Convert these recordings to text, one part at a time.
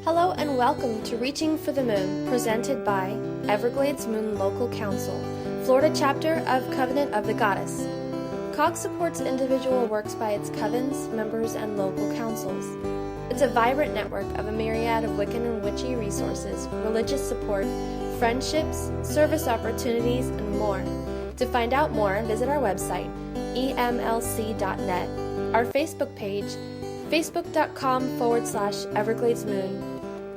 Hello and welcome to Reaching for the Moon, presented by Everglades Moon Local Council, Florida chapter of Covenant of the Goddess. COG supports individual works by its covens, members, and local councils. It's a vibrant network of a myriad of Wiccan and witchy resources, religious support, friendships, service opportunities, and more. To find out more, visit our website, emlc.net, our Facebook page, facebook.com/EvergladesMoon,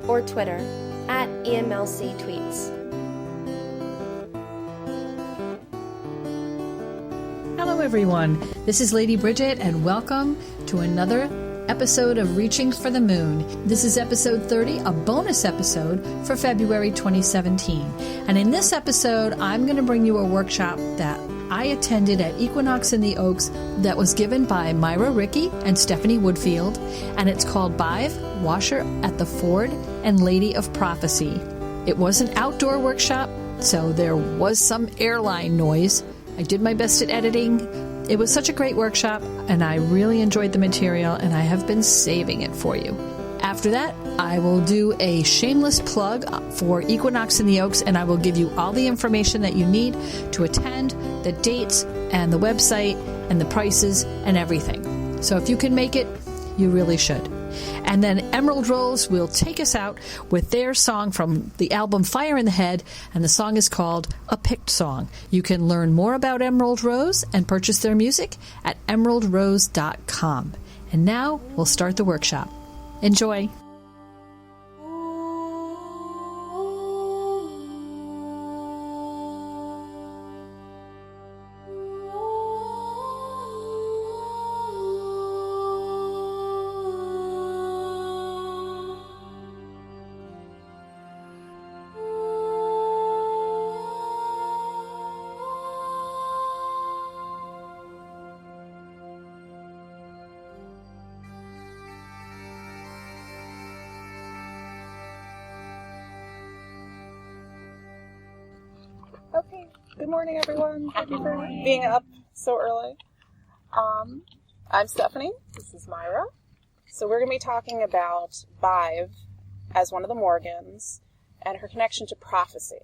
or Twitter, @EMLCTweets. Hello everyone, this is Lady Bridget and welcome to another episode of Reaching for the Moon. This is episode 30, a bonus episode for February 2017. And in this episode, I'm going to bring you a workshop that I attended at Equinox in the Oaks that was given by Mayra, Rickey, and Stephanie Woodfield, and it's called Badb, Washer at the Ford, and Lady of Prophecy. It was an outdoor workshop, so there was some airline noise. I did my best at editing. It was such a great workshop, and I really enjoyed the material, and I have been saving it for you. After that, I will do a shameless plug for Equinox in the Oaks, and I will give you all the information that you need to attend, the dates, and the website, and the prices, and everything. So if you can make it, you really should. And then Emerald Rose will take us out with their song from the album Fire in the Head, and the song is called A Pict Song. You can learn more about Emerald Rose and purchase their music at emeraldrose.com. And now we'll start the workshop. Enjoy! Okay, good morning everyone. Thank you for being up so early. I'm Stephanie, this is Mayra. So we're going to be talking about Badb as one of the Morgans and her connection to prophecy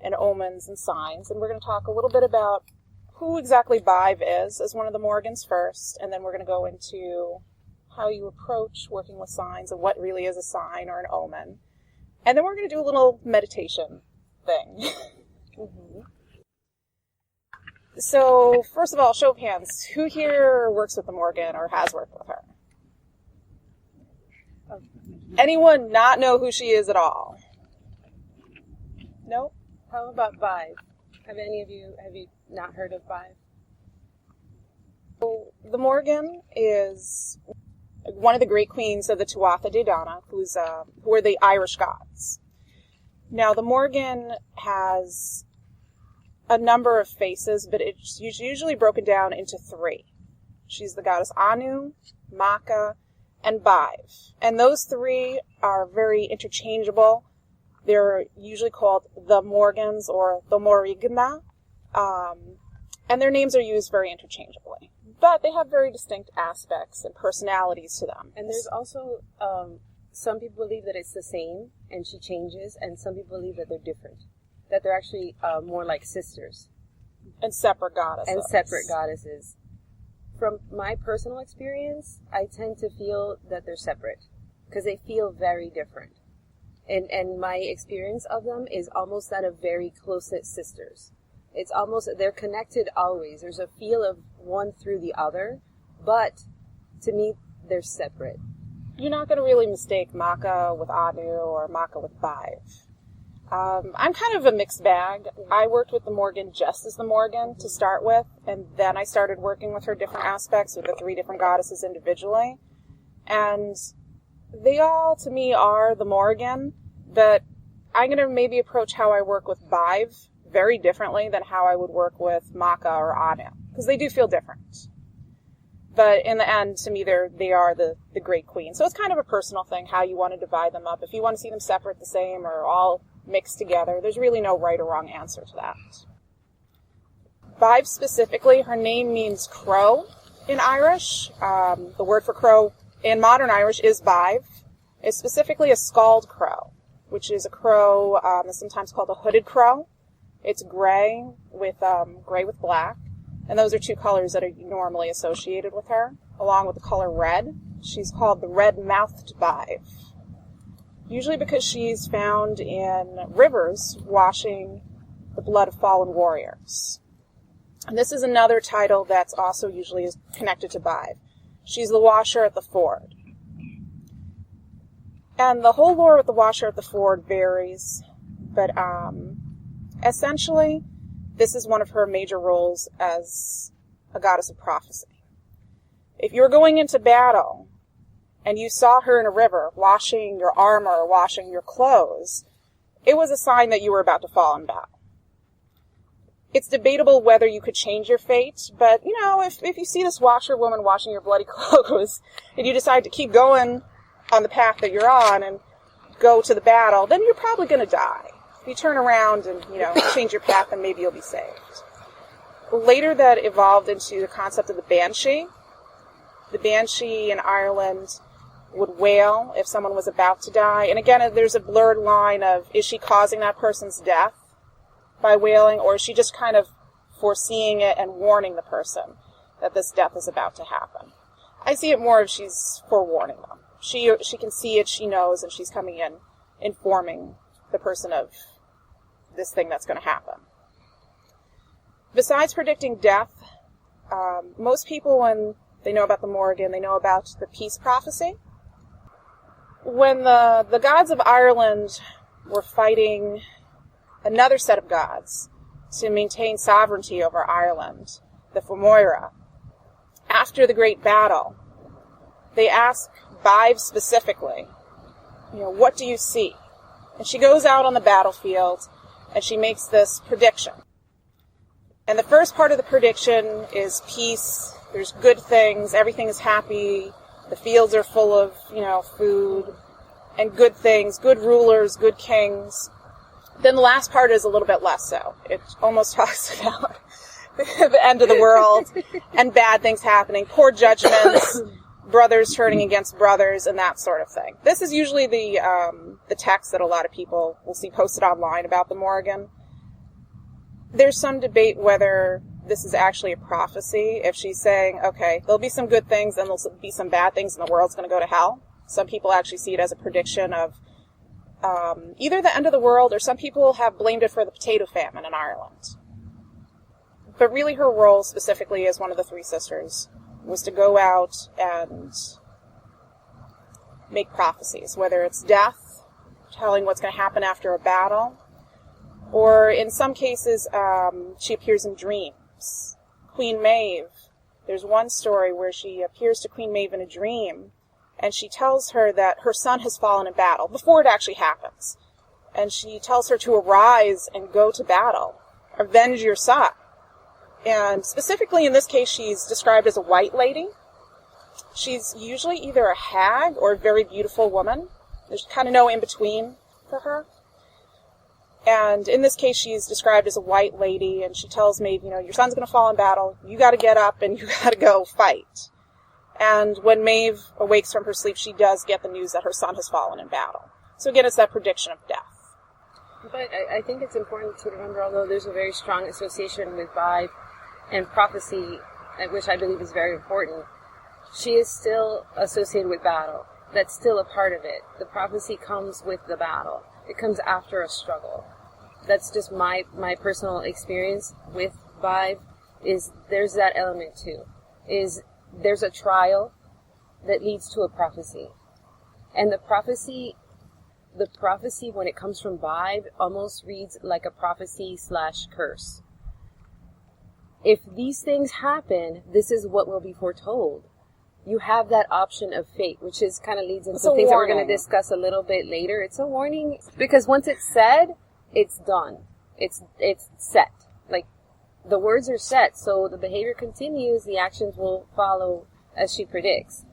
and omens and signs. And we're going to talk a little bit about who exactly Badb is as one of the Morgans first, and then we're going to go into how you approach working with signs and what really is a sign or an omen. And then we're going to do a little meditation thing. Mm-hmm. So, first of all, show of hands. Who here works with the Morgan or has worked with her? Anyone not know who she is at all? No? How about Badb? Have you not heard of Badb? So, the Morgan is one of the great queens of the Tuatha De Danann, who are the Irish gods. Now, the Morgan has a number of faces, but it's usually broken down into three. She's the goddess Anu, Macha, and Badb. And those three are very interchangeable. They're usually called the Morgans or the Morigna, and their names are used very interchangeably. But they have very distinct aspects and personalities to them. And there's also some people believe that it's the same, and she changes, and some people believe that they're different, that they're actually more like sisters. And separate goddesses. From my personal experience, I tend to feel that they're separate, because they feel very different. And my experience of them is almost that of very close-knit sisters. It's almost, they're connected always. There's a feel of one through the other, but to me, they're separate. You're not going to really mistake Macha with Anu or Macha with Badb. I'm kind of a mixed bag. I worked with the Morgan just as the Morgan to start with, and then I started working with her different aspects with the three different goddesses individually. And they all, to me, are the Morgan, but I'm going to maybe approach how I work with Badb very differently than how I would work with Macha or Anu, because they do feel different. But in the end, to me, they are the great queen. So it's kind of a personal thing, how you want to divide them up. If you want to see them separate, the same, or all mixed together, there's really no right or wrong answer to that. Badb specifically, her name means crow in Irish. The word for crow in modern Irish is Badb. is specifically a scald crow, which is a crow that's sometimes called a hooded crow. It's gray with black, and those are two colors that are normally associated with her, along with the color red. She's called the red-mouthed Badb, usually because she's found in rivers washing the blood of fallen warriors. And this is another title that's also usually connected to Badb. She's the washer at the ford. And the whole lore with the washer at the ford varies, but essentially, this is one of her major roles as a goddess of prophecy. If you're going into battle and you saw her in a river washing your armor or washing your clothes, it was a sign that you were about to fall in battle. It's debatable whether you could change your fate, but, if you see this washerwoman washing your bloody clothes and you decide to keep going on the path that you're on and go to the battle, then you're probably going to die. If you turn around and, change your path, then maybe you'll be saved. Later that evolved into the concept of the banshee. The banshee in Ireland would wail if someone was about to die. And again, there's a blurred line of, is she causing that person's death by wailing, or is she just kind of foreseeing it and warning the person that this death is about to happen? I see it more as she's forewarning them. She can see it, she knows, and she's coming in, informing the person of this thing that's going to happen. Besides predicting death, most people, when they know about the Morrigan, they know about the peace prophecy. When the gods of Ireland were fighting another set of gods to maintain sovereignty over Ireland, the Mayra, after the great battle, they ask Badb specifically, what do you see? And she goes out on the battlefield and she makes this prediction. And the first part of the prediction is peace. There's good things. Everything is happy. The fields are full of, food and good things, good rulers, good kings. Then the last part is a little bit less so. It almost talks about the end of the world and bad things happening, poor judgments, brothers turning against brothers, and that sort of thing. This is usually the text that a lot of people will see posted online about the Morrigan. There's some debate whether this is actually a prophecy, if she's saying, okay, there'll be some good things and there'll be some bad things and the world's going to go to hell. Some people actually see it as a prediction of either the end of the world, or some people have blamed it for the potato famine in Ireland. But really her role specifically as one of the three sisters was to go out and make prophecies, whether it's death, telling what's going to happen after a battle, or in some cases she appears in dreams. Queen Maeve, there's one story where she appears to Queen Maeve in a dream, and she tells her that her son has fallen in battle, before it actually happens. And she tells her to arise and go to battle. Avenge your son. And specifically in this case, she's described as a white lady. She's usually either a hag or a very beautiful woman. There's kind of no in-between for her. And in this case, she's described as a white lady, and she tells Maeve, your son's going to fall in battle. You got to get up and you got to go fight. And when Maeve awakes from her sleep, she does get the news that her son has fallen in battle. So again, it's that prediction of death. But I think it's important to remember, although there's a very strong association with Badb and prophecy, which I believe is very important, she is still associated with battle. That's still a part of it. The prophecy comes with the battle. It comes after a struggle. That's just my personal experience with Badb, is there's that element too. There's a trial that leads to a prophecy. And the prophecy when it comes from Badb almost reads like a prophecy/curse. If these things happen, this is what will be foretold. You have that option of fate, which is kind of leads into things that we're going to discuss a little bit later. It's a warning because once it's said, it's done. It's set. Like, the words are set, so the behavior continues, the actions will follow as she predicts.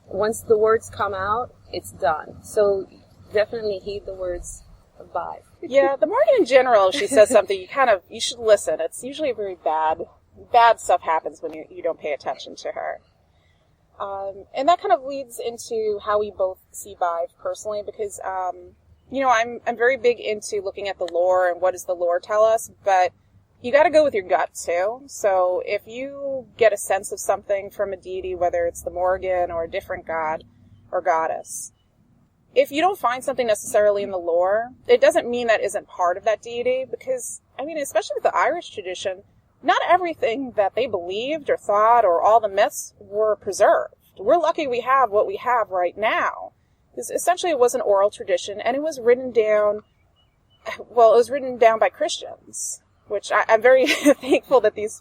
Once the words come out, it's done. So definitely heed the words of Badb. Yeah, the Morrigan in general, if she says something, you should listen. It's usually very bad stuff happens when you don't pay attention to her. And that kind of leads into how we both see Badb personally, because, I'm very big into looking at the lore and what does the lore tell us, but you got to go with your gut too. So if you get a sense of something from a deity, whether it's the Morgan or a different god or goddess, if you don't find something necessarily in the lore, it doesn't mean that isn't part of that deity, because, especially with the Irish tradition, not everything that they believed or thought or all the myths were preserved. We're lucky we have what we have right now. Because essentially it was an oral tradition, and it was written down by Christians, which I'm very thankful that these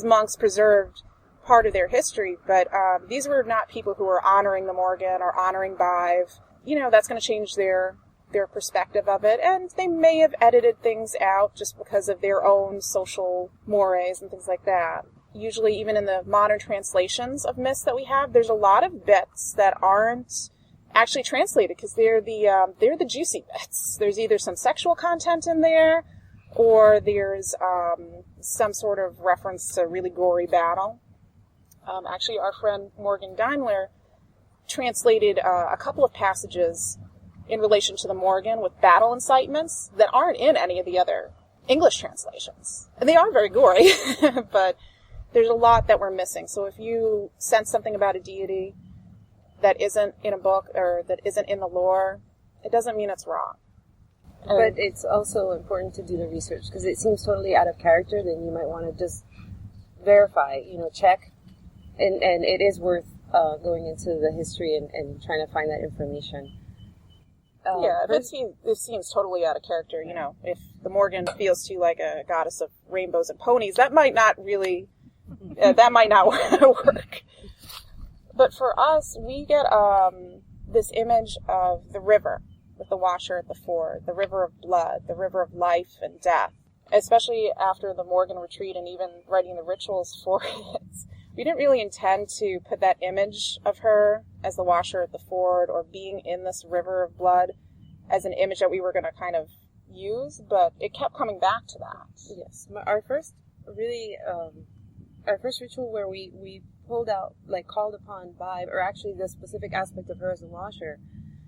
monks preserved part of their history, but these were not people who were honoring the Morgan or honoring Badb. That's going to change their perspective of it, and they may have edited things out just because of their own social mores and things like that. Usually, even in the modern translations of myths that we have, there's a lot of bits that aren't actually translated because they're the juicy bits. There's either some sexual content in there, or there's some sort of reference to really gory battle. Actually, our friend Morgan Daimler translated a couple of passages in relation to the Morgan with battle incitements that aren't in any of the other English translations. And they are very gory, but there's a lot that we're missing. So if you sense something about a deity that isn't in a book or that isn't in the lore, it doesn't mean it's wrong. But it's also important to do the research, because it seems totally out of character. Then you might want to just verify, check. And it is worth going into the history and trying to find that information. It seems totally out of character. If the Morgan feels to you like a goddess of rainbows and ponies, that might not really, work. But for us, we get this image of the river with the washer at the ford, the river of blood, the river of life and death. Especially after the Morgan retreat and even writing the rituals for it, we didn't really intend to put that image of her as the washer at the ford or being in this river of blood as an image that we were going to kind of use, but it kept coming back to that. Yes. Our first ritual where we pulled out, called upon Badb, or actually the specific aspect of her as a washer,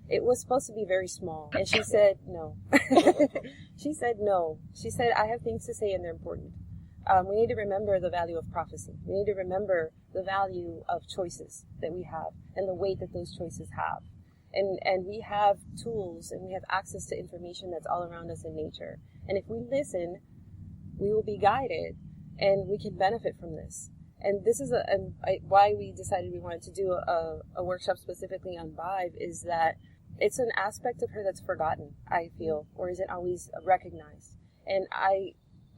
it was supposed to be very small. And she said no. She said no. She said, I have things to say and they're important. We need to remember the value of prophecy. We need to remember the value of choices that we have and the weight that those choices have. And we have tools and we have access to information that's all around us in nature. And if we listen, we will be guided and we can benefit from this. And this is why we decided we wanted to do a workshop specifically on Badb, is that it's an aspect of her that's forgotten, I feel, or isn't always recognized. And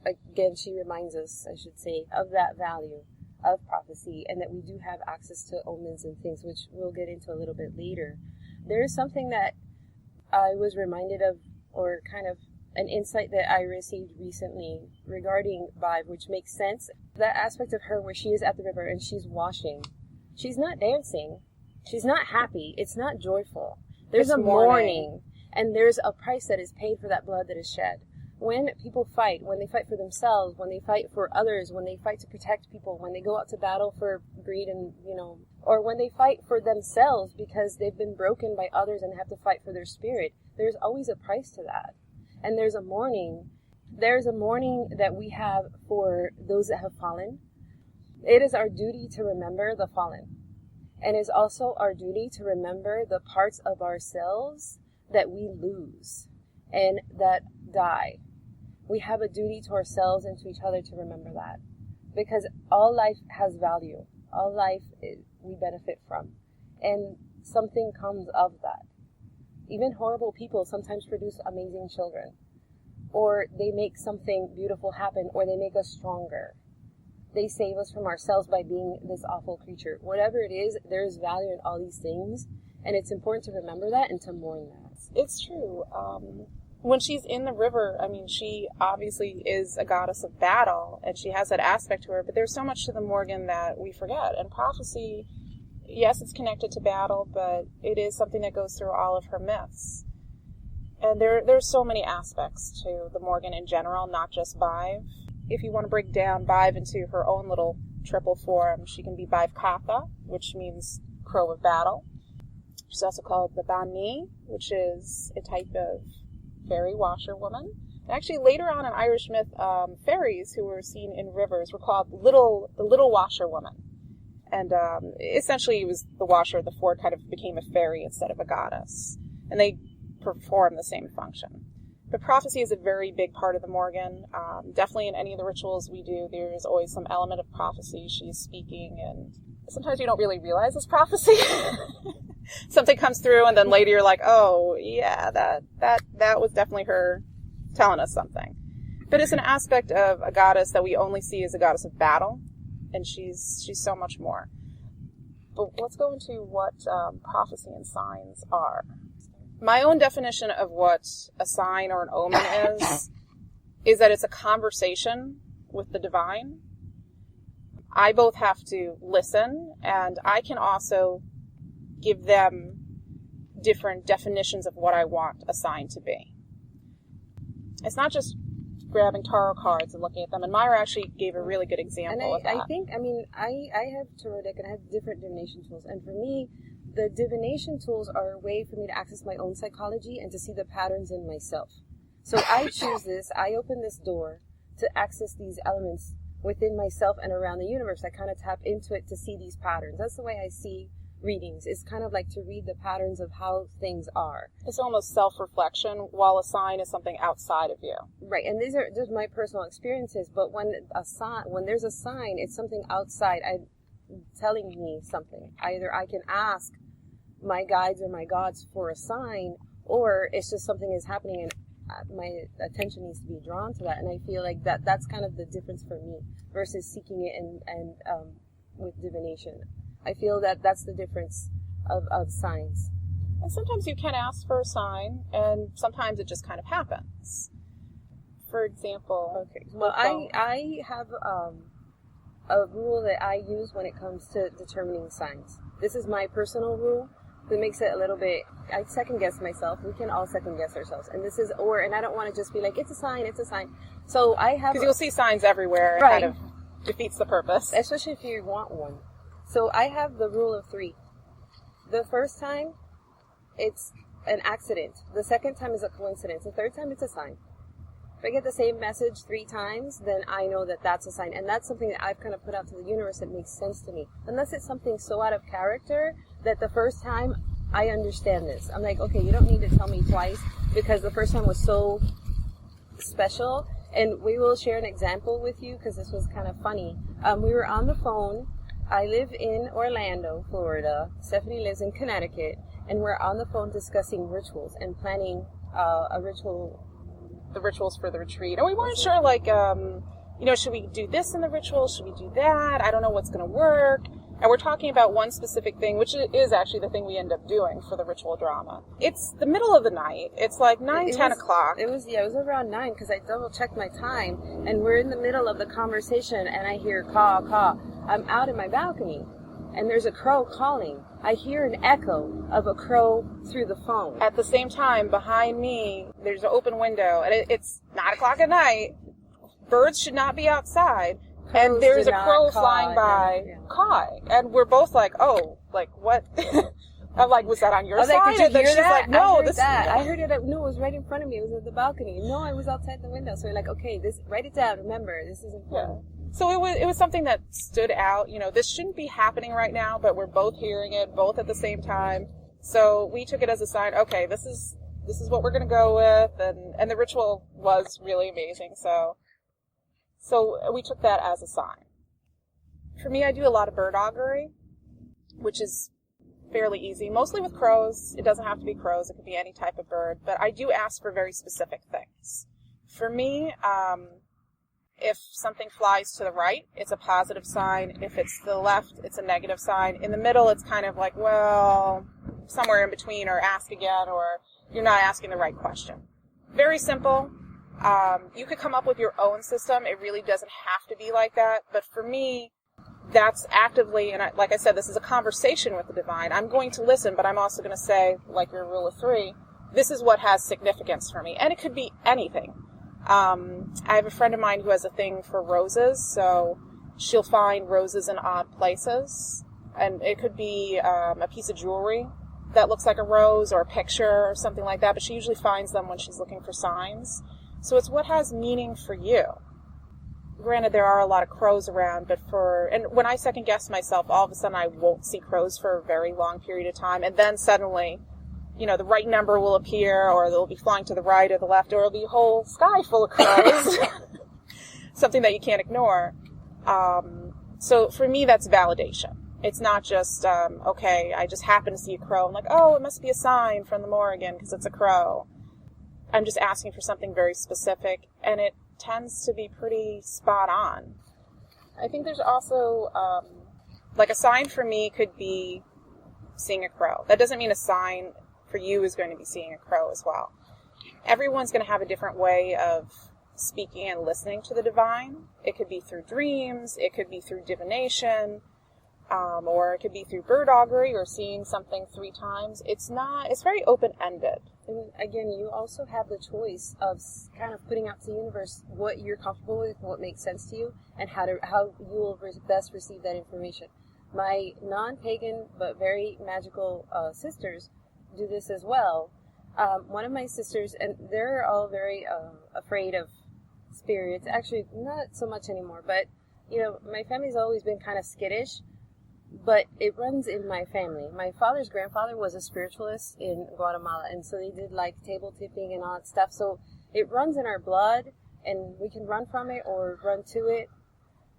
again, she reminds us, I should say, of that value of prophecy, and that we do have access to omens and things, which we'll get into a little bit later. There is something that I was reminded of, or kind of an insight that I received recently regarding Badb, which makes sense. That aspect of her where she is at the river and she's washing. She's not dancing. She's not happy. It's not joyful. There's a mourning, and there's a price that is paid for that blood that is shed. When people fight, when they fight for themselves, when they fight for others, when they fight to protect people, when they go out to battle for greed and, or when they fight for themselves because they've been broken by others and have to fight for their spirit, there's always a price to that. And there's a mourning. There's a mourning that we have for those that have fallen. It is our duty to remember the fallen. And it's also our duty to remember the parts of ourselves that we lose and that die. We have a duty to ourselves and to each other to remember that. Because all life has value. All life we benefit from. And something comes of that. Even horrible people sometimes produce amazing children. Or they make something beautiful happen, or they make us stronger. They save us from ourselves by being this awful creature. Whatever it is, there is value in all these things. And it's important to remember that and to mourn that. It's true. When she's in the river, she obviously is a goddess of battle, and she has that aspect to her, but there's so much to the Morgan that we forget. And prophecy, yes, it's connected to battle, but it is something that goes through all of her myths. And there's so many aspects to the Morgan in general, not just Badb. If you want to break down Badb into her own little triple form. She can be Baivkatha, which means crow of battle. She's also called the Bani, which is a type of fairy washerwoman. And actually, later on in Irish myth, fairies who were seen in rivers were called the little washerwoman. And essentially, it was the washer of the ford kind of became a fairy instead of a goddess. And they perform the same function. But prophecy is a very big part of the Morgan. Definitely in any of the rituals we do, there's always some element of prophecy. She's speaking, and sometimes you don't really realize it's prophecy. Something comes through, and then later you're like, oh, yeah, that was definitely her telling us something. But it's an aspect of a goddess that we only see as a goddess of battle, and she's so much more. But let's go into what prophecy and signs are. My own definition of what a sign or an omen is that it's a conversation with the divine. I both have to listen, and I can also give them different definitions of what I want a sign to be. It's not just grabbing tarot cards and looking at them, and Mayra actually gave a really good example of that. I have tarot deck and I have different divination tools, and for me, the divination tools are a way for me to access my own psychology and to see the patterns in myself. So I choose this, I open this door to access these elements within myself and around the universe. I kind of tap into it to see these patterns. That's the way I see readings. It's kind of like to read the patterns of how things are. It's almost self-reflection, while a sign is something outside of you. Right, and these are just my personal experiences, but when there's a sign, it's something outside telling me something. Either I can ask my guides or my gods for a sign, or it's just something is happening and my attention needs to be drawn to that. And I feel like that's kind of the difference for me versus seeking it and with divination. I feel that that's the difference of signs. And sometimes you can ask for a sign, and sometimes it just kind of happens. For example, okay. Well, I have a rule that I use when it comes to determining signs. This is my personal rule. It makes it a little bit, I second guess myself. We can all second guess ourselves. And and I don't want to just be like, it's a sign. So I have... Because you'll see signs everywhere. Right. It kind of defeats the purpose. Especially if you want one. So I have the rule of 3. The first time, it's an accident. The second time is a coincidence. The third time, it's a sign. If I get the same message 3 times, then I know that that's a sign. And that's something that I've kind of put out to the universe that makes sense to me. Unless it's something so out of character that the first time I understand this. I'm like, okay, you don't need to tell me twice because the first time was so special. And we will share an example with you because this was kind of funny. We were on the phone. I live in Orlando, Florida. Stephanie lives in Connecticut. And we're on the phone discussing rituals and planning a ritual. The rituals for the retreat. And we weren't sure, should we do this in the ritual? Should we do that? I don't know what's going to work. And we're talking about one specific thing, which is actually the thing we end up doing for the ritual drama. It's the middle of the night. It's like 10 o'clock. It was around 9 because I double-checked my time. And we're in the middle of the conversation and I hear caw, caw. I'm out in my balcony and there's a crow calling. I hear an echo of a crow through the phone. At the same time, behind me, there's an open window and it's 9 o'clock at night. Birds should not be outside. Crows and there's a crow flying by, cawing. And we're both like, oh, like, what? I'm like, was that on your side? Like, did you hear she's that? like, no, I heard it. No, it was right in front of me. It was at the balcony. No, I was outside the window. So we're like, okay, write it down. Remember, this is important. Yeah. So it was something that stood out. This shouldn't be happening right now, but we're both hearing it, both at the same time. So we took it as a sign. Okay, this is what we're going to go with, and the ritual was really amazing. So we took that as a sign. For me, I do a lot of bird augury, which is fairly easy, mostly with crows. It doesn't have to be crows. It could be any type of bird, but I do ask for very specific things. For me, if something flies to the right, it's a positive sign. If it's to the left, it's a negative sign. In the middle, it's kind of like, well, somewhere in between, or ask again, or you're not asking the right question. Very simple. You could come up with your own system. It really doesn't have to be like that. But for me, that's actively, and like I said, this is a conversation with the divine. I'm going to listen, but I'm also going to say, like your rule of 3, this is what has significance for me. And it could be anything. I have a friend of mine who has a thing for roses, so she'll find roses in odd places. And it could be a piece of jewelry that looks like a rose, or a picture or something like that, but she usually finds them when she's looking for signs. So it's what has meaning for you. Granted, there are a lot of crows around, and when I second guess myself, all of a sudden I won't see crows for a very long period of time, and then suddenly, the right number will appear, or they'll be flying to the right or the left, or it'll be a whole sky full of crows. Something that you can't ignore. So for me, that's validation. It's not just, okay, I just happen to see a crow. I'm like, oh, it must be a sign from the Morrigan because it's a crow. I'm just asking for something very specific, and it tends to be pretty spot on. I think there's also, like a sign for me could be seeing a crow. That doesn't mean a sign for you is going to be seeing a crow as well. Everyone's going to have a different way of speaking and listening to the divine. It could be through dreams, it could be through divination, or it could be through bird augury or seeing something 3 times. It's very open-ended. And again, you also have the choice of kind of putting out to the universe what you're comfortable with, what makes sense to you, and how you will best receive that information. My non-pagan but very magical sisters do this as well. One of my sisters, and they're all very afraid of spirits. Actually, not so much anymore, but, my family's always been kind of skittish. But it runs in my family. My father's grandfather was a spiritualist in Guatemala, and so they did like table tipping and all that stuff. So it runs in our blood, and we can run from it or run to it.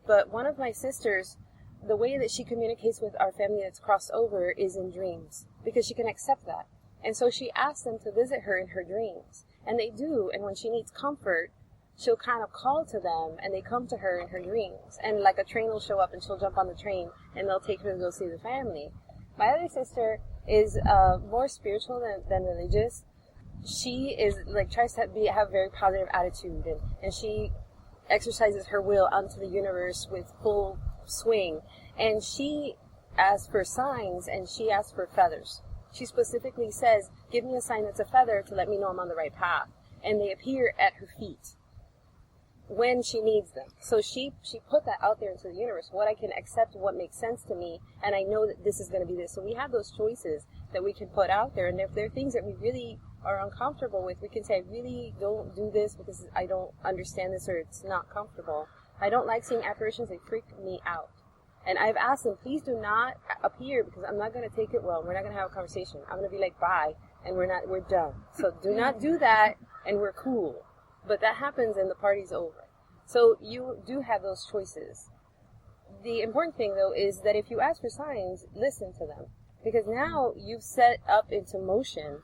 But one of my sisters, the way that she communicates with our family that's crossed over is in dreams, because she can accept that. And so she asks them to visit her in her dreams, and they do. And when she needs comfort, she'll kind of call to them, and they come to her in her dreams. And like a train will show up, and she'll jump on the train, and they'll take her to go see the family. My other sister is more spiritual than religious. She is tries to have a very positive attitude, and she exercises her will onto the universe with full swing. And she asks for signs, and she asks for feathers. She specifically says, "Give me a sign that's a feather to let me know I'm on the right path." And they appear at her feet when she needs them. So she put that out there into the universe, what I can accept, what makes sense to me, and I know that this is going to be this. So we have those choices that we can put out there, and if there are things that we really are uncomfortable with, we can say, I really don't do this because I don't understand this, or it's not comfortable. I don't like seeing apparitions, they freak me out. And I've asked them, please do not appear, because I'm not going to take it well, we're not going to have a conversation. I'm going to be like, bye, and we're done. So do not do that, and we're cool. But that happens and the party's over. So you do have those choices. The important thing, though, is that if you ask for signs, listen to them. Because now you've set up into motion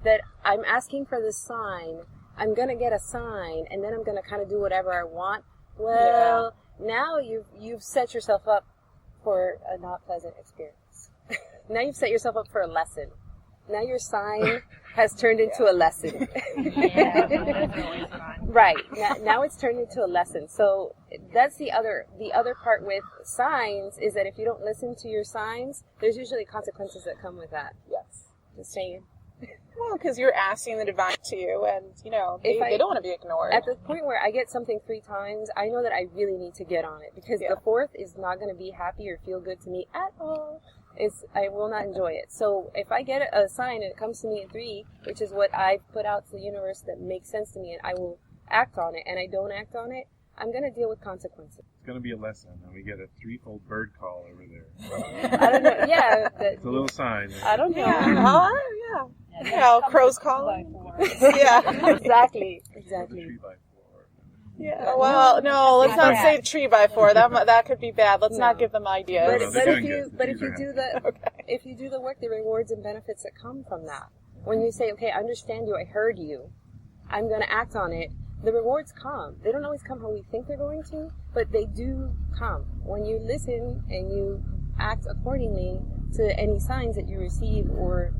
that I'm asking for this sign, I'm going to get a sign, and then I'm going to kind of do whatever I want. Well, now you've set yourself up for a not pleasant experience. Now you've set yourself up for a lesson. Now your sign has turned into a lesson. Right. Now it's turned into a lesson. So that's the other part with signs, is that if you don't listen to your signs, there's usually consequences that come with that. Yes. Just saying. Well, because you're asking the divine to you, and, they don't want to be ignored. At the point where I get something 3 times, I know that I really need to get on it, because the 4th is not going to be happy or feel good to me at all. I will not enjoy it. So if I get a sign and it comes to me at 3, which is what I've put out to the universe that makes sense to me, and I will act on it, and I don't act on it, I'm going to deal with consequences. It's going to be a lesson, and we get a 3-fold bird call over there. I don't know. Yeah. It's a little sign. I don't know. Yeah. Crows calling. Yeah. Exactly. Yeah. Well, no, let's not say 3x4. That could be bad. Let's not give them ideas. But if you do the work, the rewards and benefits that come from that. When you say, okay, I understand you, I heard you, I'm going to act on it, the rewards come. They don't always come how we think they're going to, but they do come. When you listen and you act accordingly to any signs that you receive, or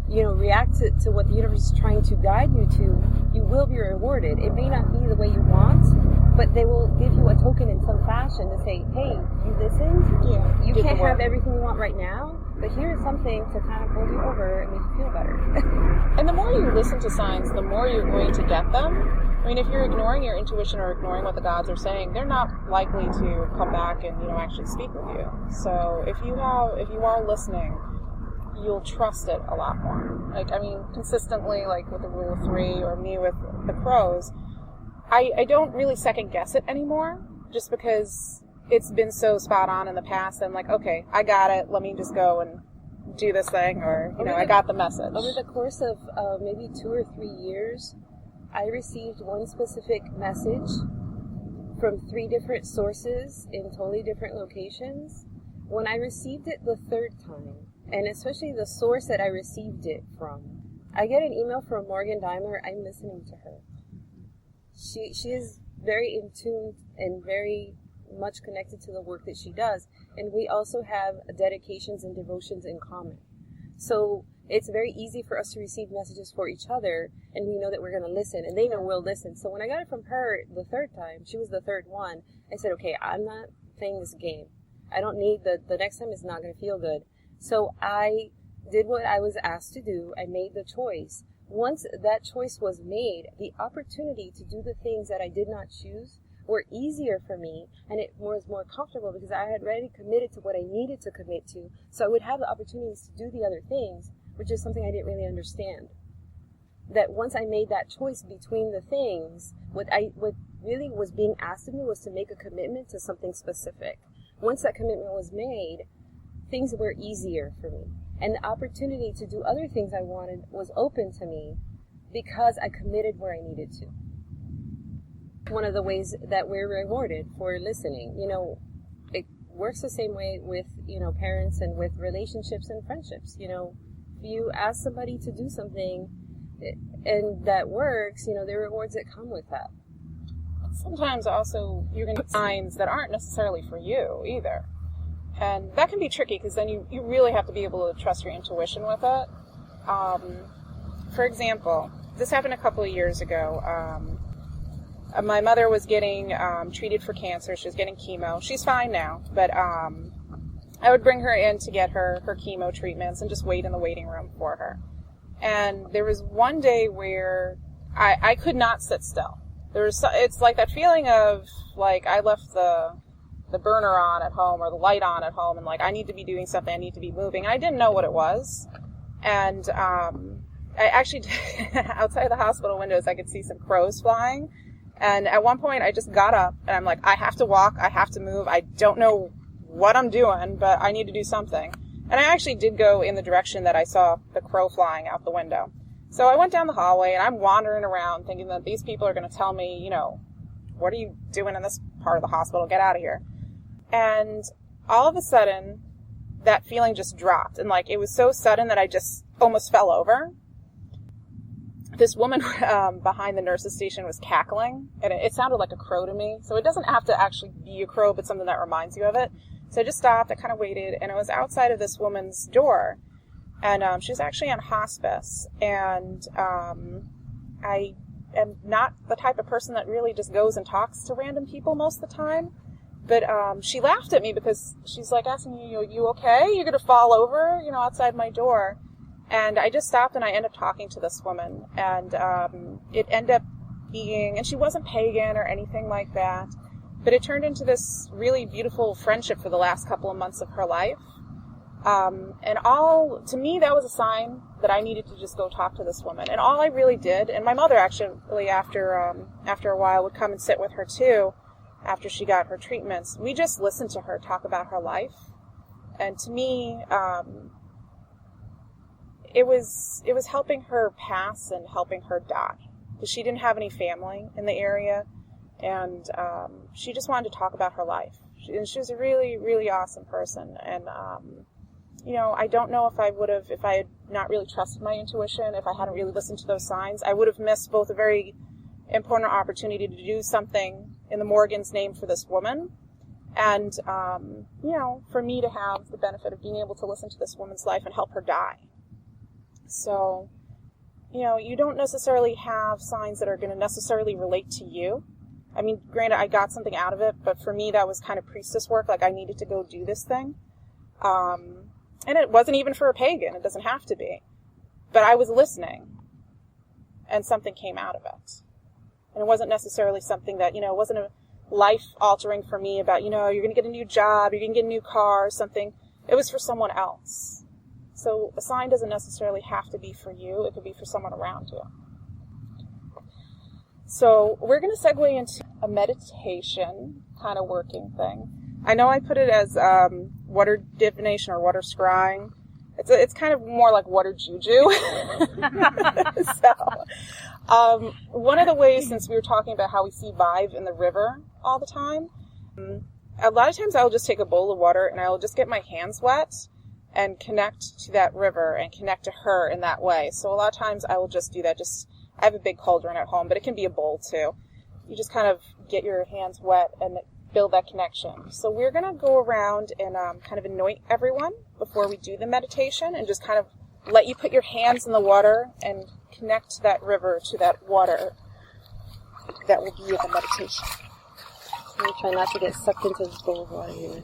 react to what the universe is trying to guide you to, you will be rewarded. It may not be the way you want, but they will give you a token in some fashion to say, hey, you listened? Yeah. You can't have everything you want right now, but here's something to kind of hold you over and make you feel better. And the more you listen to signs, the more you're going to get them. I mean, if you're ignoring your intuition or ignoring what the gods are saying, they're not likely to come back and, actually speak with you. So if you are listening, you'll trust it a lot more. Like, I mean, consistently, like with the rule of 3 or me with the crows, I don't really second guess it anymore, just because it's been so spot on in the past. I'm like, okay, I got it. Let me just go and do this thing, or, I got the message. Over the course of maybe 2 or 3 years, I received one specific message from 3 different sources in totally different locations. When I received it the 3rd time, and especially the source that I received it from, I get an email from Morgan Daimler. I'm listening to her. She is very in tune and very much connected to the work that she does, and we also have dedications and devotions in common. So it's very easy for us to receive messages for each other, and we know that we're going to listen, and they know we'll listen. So when I got it from her the 3rd time, she was the 3rd one, I said, okay, I'm not playing this game. I don't need the next time is not going to feel good. So I did what I was asked to do. I made the choice. Once that choice was made, the opportunity to do the things that I did not choose were easier for me, and it was more comfortable because I had already committed to what I needed to commit to. So I would have the opportunities to do the other things, which is something I didn't really understand. That once I made that choice between the things, what really was being asked of me was to make a commitment to something specific. Once that commitment was made, things were easier for me. And the opportunity to do other things I wanted was open to me because I committed where I needed to. One of the ways that we're rewarded for listening, it works the same way with, parents and with relationships and friendships. If you ask somebody to do something and that works, there are rewards that come with that. Sometimes also you're going to get signs that aren't necessarily for you either. And that can be tricky because then you really have to be able to trust your intuition with it. For example, this happened a couple of years ago. My mother was getting treated for cancer. She was getting chemo. She's fine now, but I would bring her in to get her chemo treatments and just wait in the waiting room for her. And there was one day where I could not sit still. It's like that feeling of, like, I left the burner on at home or the light on at home, and like I need to be doing something, I need to be moving. I didn't know what it was, and I actually outside the hospital windows I could see some crows flying, and at one point I just got up and I'm like, I have to walk, I have to move. I don't know what I'm doing, but I need to do something. And I actually did go in the direction that I saw the crow flying out the window. So I went down the hallway and I'm wandering around thinking that these people are going to tell me, what are you doing in this part of the hospital? Get out of here. And all of a sudden, that feeling just dropped. And like, it was so sudden that I just almost fell over. This woman behind the nurse's station was cackling, and it sounded like a crow to me. So it doesn't have to actually be a crow, but something that reminds you of it. So I just stopped, I kind of waited, and I was outside of this woman's door. And she was actually on hospice. And I am not the type of person that really just goes and talks to random people most of the time. But she laughed at me because she's like asking me, you okay? You're going to fall over, outside my door. And I just stopped and I ended up talking to this woman. And it ended up being, and she wasn't pagan or anything like that, but it turned into this really beautiful friendship for the last couple of months of her life. To me, that was a sign that I needed to just go talk to this woman. And all I really did, and my mother actually after a while would come and sit with her too, after she got her treatments. We just listened to her talk about her life. And to me, it was helping her pass and helping her die. Because she didn't have any family in the area. And she just wanted to talk about her life. She was a really, really awesome person. And, I don't know if I had not really trusted my intuition, if I hadn't really listened to those signs, I would have missed both a very important opportunity to do something in the Morgan's name for this woman, and, for me to have the benefit of being able to listen to this woman's life and help her die. So, you don't necessarily have signs that are going to necessarily relate to you. I mean, granted, I got something out of it, but for me that was kind of priestess work, like I needed to go do this thing. And it wasn't even for a pagan, it doesn't have to be. But I was listening, and something came out of it. And it wasn't necessarily something that, it wasn't a life-altering for me about, you're going to get a new job, you're going to get a new car, or something. It was for someone else. So a sign doesn't necessarily have to be for you. It could be for someone around you. So we're going to segue into a meditation kind of working thing. I know I put it as water divination or water scrying. It's kind of more like water juju. So one of the ways, since we were talking about how we see Badb in the river all the time, a lot of times I'll just take a bowl of water and I'll just get my hands wet and connect to that river and connect to her in that way. So a lot of times I will just do that. I have a big cauldron at home, but it can be a bowl too. You just kind of get your hands wet and build that connection. So we're going to go around and kind of anoint everyone before we do the meditation, and just kind of let you put your hands in the water and connect that river to that water that will be the meditation. I'm going to try not to get sucked into this bowl of water here.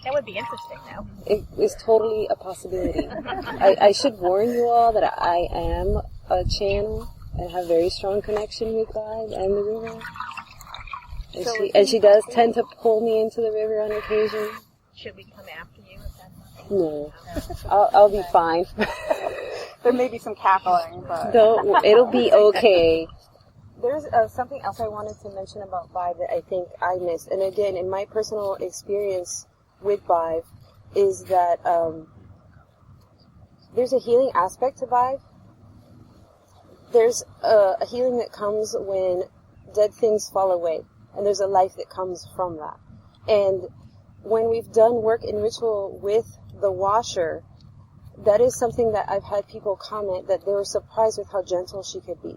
That would be interesting, though. It is totally a possibility. I should warn you all that I am a channel and have very strong connection with God and the river. And she does tend to pull me into the river on occasion. Should we come after you? No. I'll be fine. There may be some cackling, but... It'll be okay. There's something else I wanted to mention about Badb that I think I missed. And again, in my personal experience with Badb, is that there's a healing aspect to Badb. There's a healing that comes when dead things fall away. And there's a life that comes from that. And when we've done work in ritual with the washer, that is something that I've had people comment that they were surprised with how gentle she could be.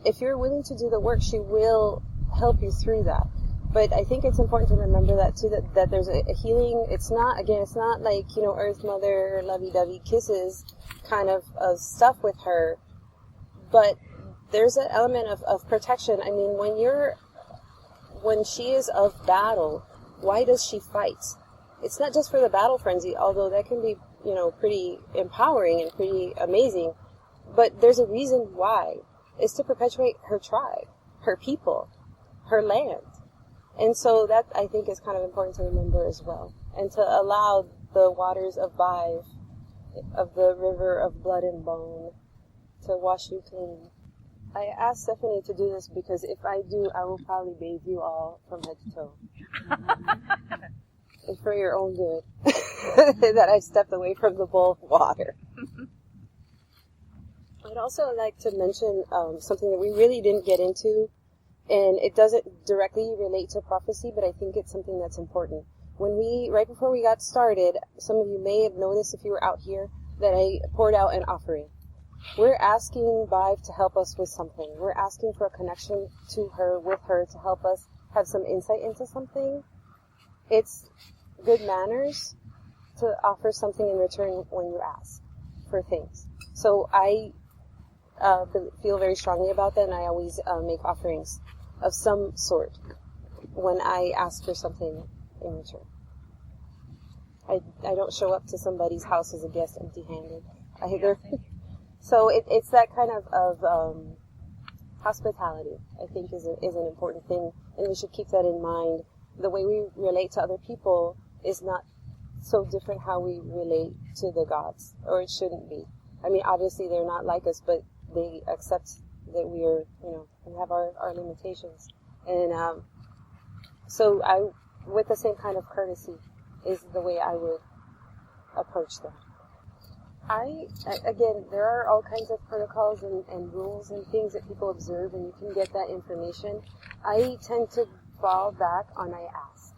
If you're willing to do the work, she will help you through that. But I think it's important to remember that too, that there's a healing. It's not like, Earth Mother, lovey-dovey kisses kind of stuff with her. But there's an element of protection. I mean, when she is of battle, why does she fight? It's not just for the battle frenzy, although that can be, pretty empowering and pretty amazing. But there's a reason why. It's to perpetuate her tribe, her people, her land. And so that, I think, is kind of important to remember as well. And to allow the waters of Badb, of the river of blood and bone, to wash you clean. I asked Stephanie to do this because if I do, I will probably bathe you all from head to toe. And for your own good, that I stepped away from the bowl of water. I'd also like to mention something that we really didn't get into, and it doesn't directly relate to prophecy, but I think it's something that's important. Right before we got started, some of you may have noticed if you were out here that I poured out an offering. We're asking Badb to help us with something. We're asking for a connection to her, with her, to help us have some insight into something. It's good manners to offer something in return when you ask for things. So I feel very strongly about that, and I always make offerings of some sort when I ask for something in return. I don't show up to somebody's house as a guest empty-handed either. So it's that kind of hospitality, I think, is an important thing, and we should keep that in mind. The way we relate to other people is not so different how we relate to the gods, or it shouldn't be. I mean, obviously they're not like us, but they accept that we are, we have our limitations. And so with the same kind of courtesy is the way I would approach them. Again, there are all kinds of protocols and rules and things that people observe, and you can get that information. I tend to fall back on I ask.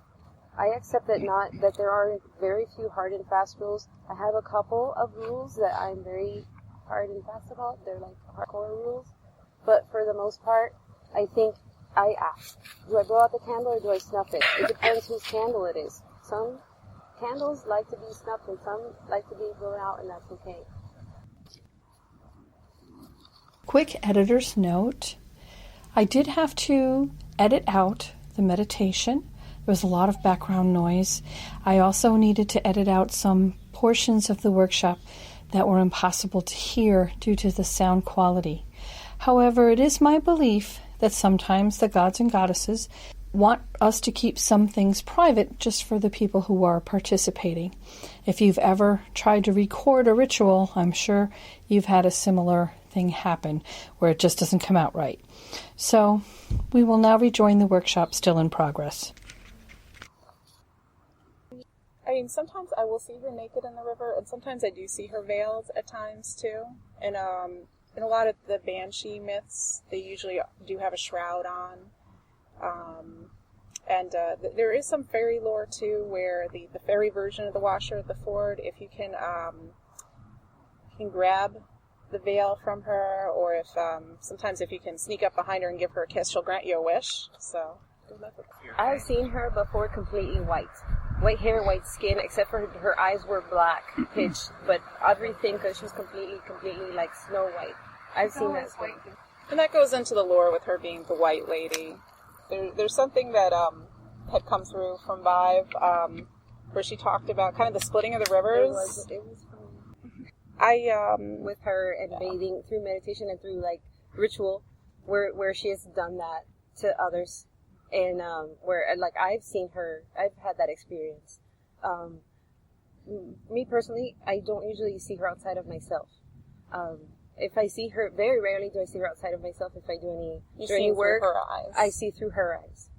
I accept that there are very few hard and fast rules. I have a couple of rules that I'm very hard and fast about. They're like hardcore rules. But for the most part, I think I ask. Do I blow out the candle or do I snuff it? It depends whose candle it is. Some candles like to be snuffed and some like to be blown out, and that's okay. Quick editor's note. I did have to edit out the meditation. There was a lot of background noise. I also needed to edit out some portions of the workshop that were impossible to hear due to the sound quality. However, it is my belief that sometimes the gods and goddesses want us to keep some things private just for the people who are participating. If you've ever tried to record a ritual, I'm sure you've had a similar thing happen where it just doesn't come out right. So we will now rejoin the workshop still in progress. I mean, sometimes I will see her naked in the river, and sometimes I do see her veiled at times too. And in a lot of the Banshee myths, they usually do have a shroud on. There is some fairy lore too, where the fairy version of the washer at the ford, if you can grab the veil from her, or if sometimes if you can sneak up behind her and give her a kiss, she'll grant you a wish. So I've seen her before completely white white hair, white skin, except for her eyes were black pitch, but everything, because she's completely like Snow White. I've seen that. And that goes into the lore with her being the White Lady. There's something that had come through from Badb, where she talked about kind of the splitting of the rivers. It was from with her and bathing through meditation and through like ritual, where she has done that to others, and where like I've had that experience. Me personally, I don't usually see her outside of myself. If I see her, very rarely do I see her outside of myself. If I do any work, through her eyes. I see through her eyes.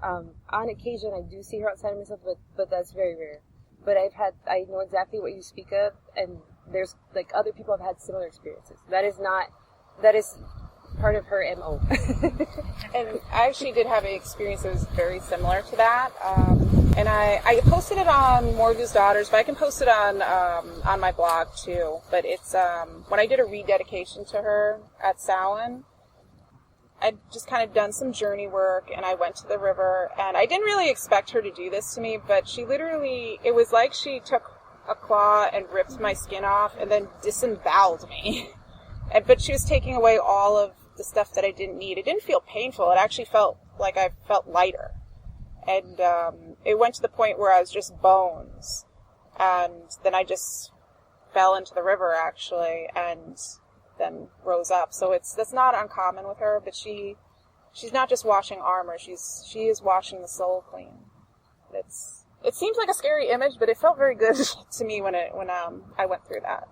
On occasion, I do see her outside of myself, but that's very rare. But I know exactly what you speak of, and there's like other people have had similar experiences. That is part of her MO. And I actually did have an experience that was very similar to that. And I posted it on Morgu's Daughters, but I can post it on my blog too. But it's when I did a rededication to her at Samhain, I'd just kind of done some journey work, and I went to the river, and I didn't really expect her to do this to me, but she literally, it was like she took a claw and ripped my skin off and then disemboweled me. But she was taking away all of the stuff that I didn't need. It didn't feel painful. It actually felt like I felt lighter. And it went to the point where I was just bones. And then I just fell into the river, actually, and then rose up. So that's not uncommon with her, but she's not just washing armor. She is washing the soul clean. It seems like a scary image, but it felt very good to me when I went through that.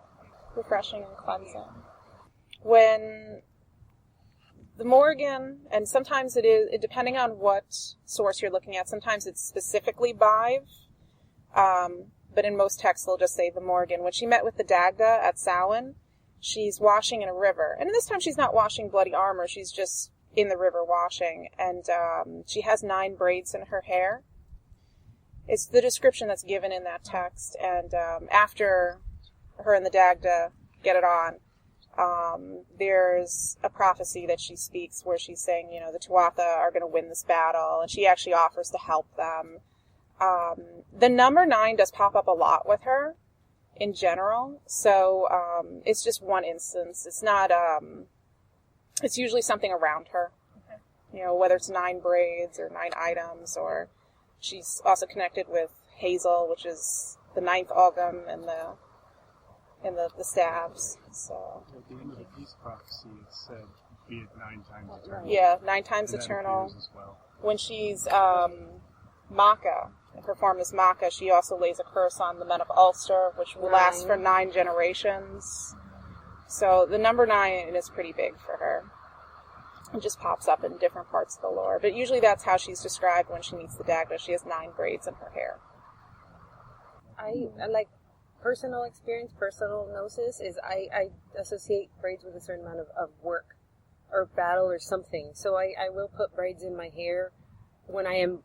Refreshing and cleansing. When the Morgan, and sometimes it is, depending on what source you're looking at, sometimes it's specifically Badb, but in most texts they'll just say the Morgan. When she met with the Dagda at Samhain, she's washing in a river. And this time she's not washing bloody armor, she's just in the river washing. And she has 9 braids in her hair. It's the description that's given in that text. And after her and the Dagda get it on, there's a prophecy that she speaks where she's saying, the Tuatha are going to win this battle, and she actually offers to help them. The number 9 does pop up a lot with her in general, so it's just one instance. It's not, it's usually something around her, whether it's 9 braids or 9 items, or she's also connected with Hazel, which is the 9th Ogam and the staves. So at the end of the peace prophecy, it said, "Be it 9 times eternal." Yeah, 9 times and eternal. As well. When she's Makkah, in her form as Makkah, she also lays a curse on the men of Ulster, which will last for 9 generations. So the number 9 is pretty big for her. It just pops up in different parts of the lore. But usually that's how she's described when she meets the Dagda. She has 9 braids in her hair. I like personal experience, personal gnosis is I associate braids with a certain amount of work or battle or something. So I will put braids in my hair when I am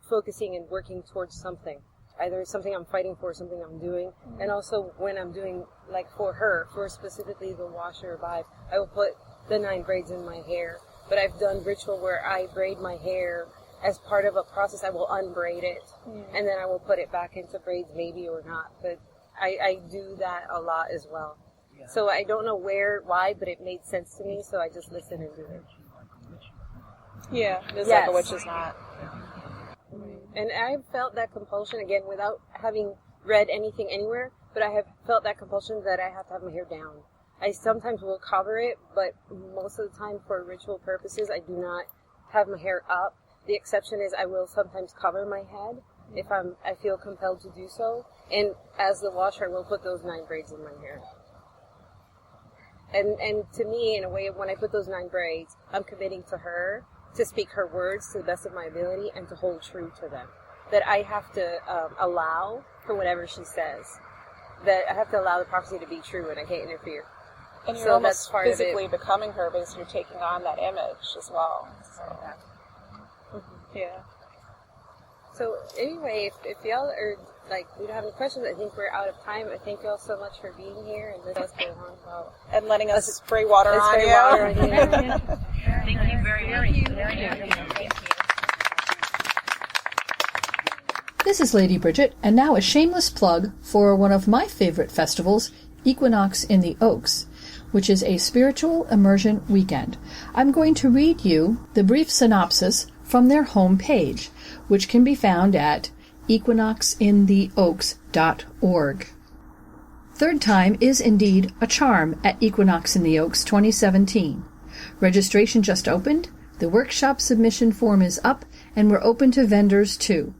focusing and working towards something. Either something I'm fighting for, something I'm doing, and also when I'm doing, like for specifically the washer Badb, I will put the 9 braids in my hair. But I've done ritual where I braid my hair as part of a process. I will unbraid it, and then I will put it back into braids, maybe or not. But I do that a lot as well. Yeah. So I don't know why, but it made sense to me, so I just listen and do it. Yeah, it is like a witch's knot. And I've felt that compulsion, again, without having read anything anywhere, but I have felt that compulsion that I have to have my hair down. I sometimes will cover it, but most of the time for ritual purposes, I do not have my hair up. The exception is I will sometimes cover my head if I feel compelled to do so. And as the washer, I will put those 9 braids in my hair. And to me, in a way, when I put those 9 braids, I'm committing to her to speak her words to the best of my ability and to hold true to them. That I have to allow for whatever she says. That I have to allow the prophecy to be true and I can't interfere. And you're so almost that's physically becoming her because you're taking on that image as well. So, yeah. So anyway, if y'all are we don't have any questions, I think we're out of time. I thank y'all so much for being here and letting us go on about and letting us spray water on you. Thank you very much. Thank you. This is Lady Bridget, and now a shameless plug for one of my favorite festivals, Equinox in the Oaks, which is a spiritual immersion weekend. I'm going to read you the brief synopsis from their home page, which can be found at equinoxintheoaks.org. Third time is indeed a charm at Equinox in the Oaks 2017. Registration just opened, the workshop submission form is up, and we're open to vendors too.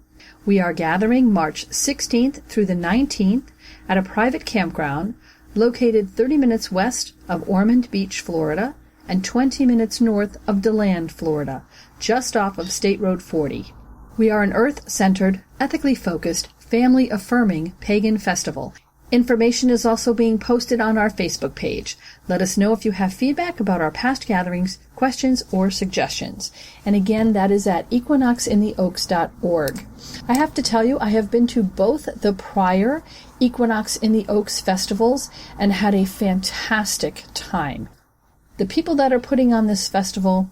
We are gathering March 16th through the 19th at a private campground located 30 minutes west of Ormond Beach, Florida, and 20 minutes north of DeLand, Florida, just off of State Road 40. We are an earth-centered, ethically focused, family-affirming pagan festival. Information is also being posted on our Facebook page. Let us know if you have feedback about our past gatherings, questions, or suggestions. And again, that is at equinoxintheoaks.org. I have to tell you, I have been to both the prior Equinox in the Oaks festivals and had a fantastic time. The people that are putting on this festival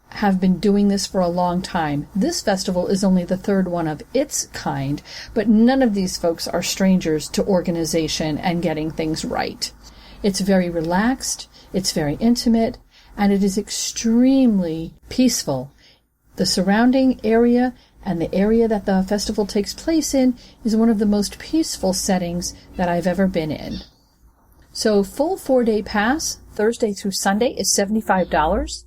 have been doing this for a long time. This festival is only the third one of its kind, but none of these folks are strangers to organization and getting things right. It's very relaxed, it's very intimate, and it is extremely peaceful. The surrounding area and the area that the festival takes place in is one of the most peaceful settings that I've ever been in. So full 4-day pass, Thursday through Sunday, is $75.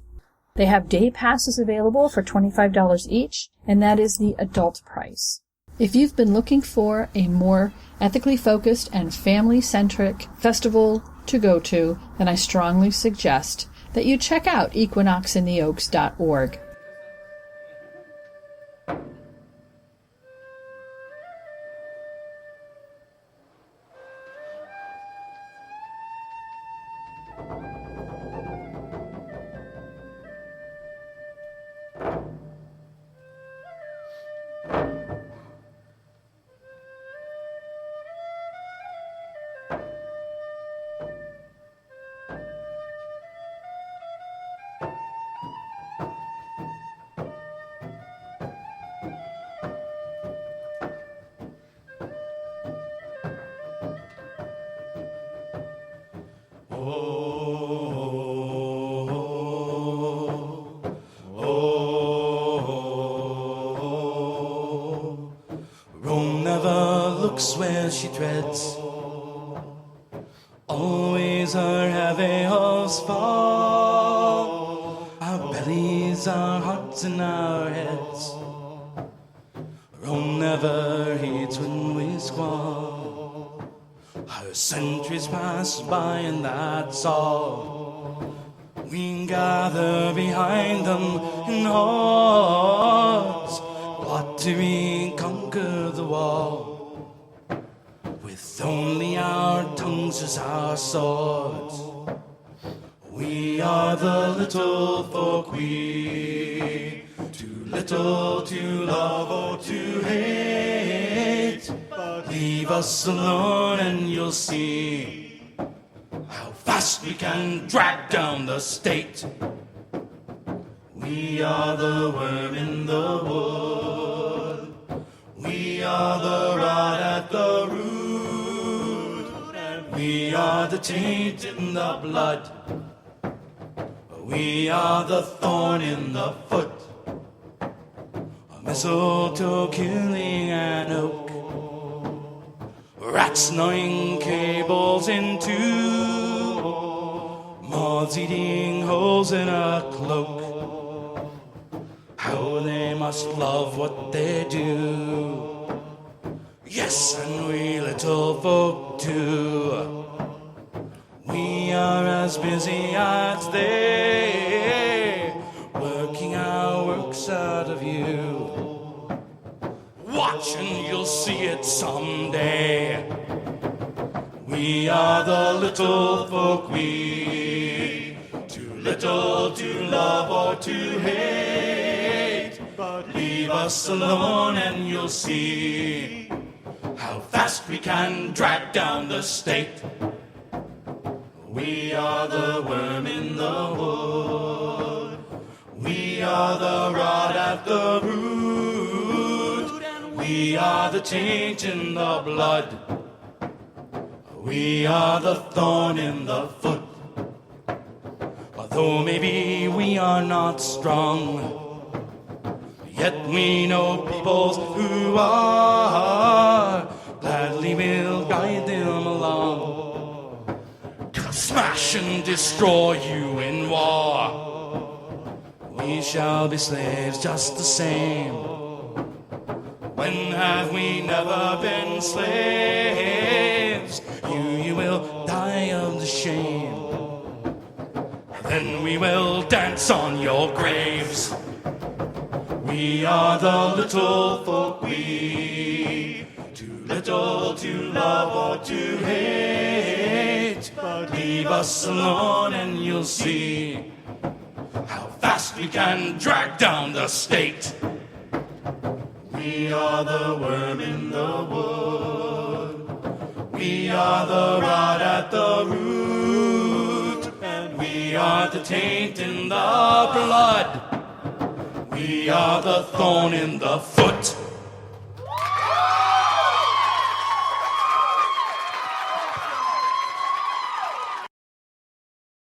They have day passes available for $25 each, and that is the adult price. If you've been looking for a more ethically focused and family-centric festival to go to, then I strongly suggest that you check out equinoxintheoaks.org. Rome never looks where she treads. Always her heavy hooves fall. Our bellies, our hearts, and our heads. Rome never heeds when we squall. Her centuries pass by and that's all. We gather behind them in hordes, plot to reconquer the wall, with only our tongues as our swords. We are the little folk, we, too little to love or to hate. Leave us alone and you'll see how fast we can drag down the state. We are the worm in the wood. We are the rot at the root. And we are the taint in the blood. We are the thorn in the foot. A mistletoe killing an oak. Rats gnawing cables in two. moths eating holes in a cloak. How they must love what they do. Yes, and we little folk too. We are as busy as they, working our works out of you. Watch and you'll see it someday. We are the little folk, we, too little to love or to hate. But leave us alone and you'll see how fast we can drag down the state. We are the worm in the wood. We are the rod at the root. And we are the taint in the blood. We are the thorn in the foot. Although maybe we are not strong, yet we know peoples who are. Gladly we'll guide them along. Smash and destroy you in war. We shall be slaves just the same. When have we never been slaves? You will die of the shame. Then we will dance on your graves. We are the little folk, we, too little to love or to hate. But leave us alone and you'll see how fast we can drag down the state. We are the worm in the wood. We are the rod at the root. And we are the taint in the blood. We are the thorn in the foot.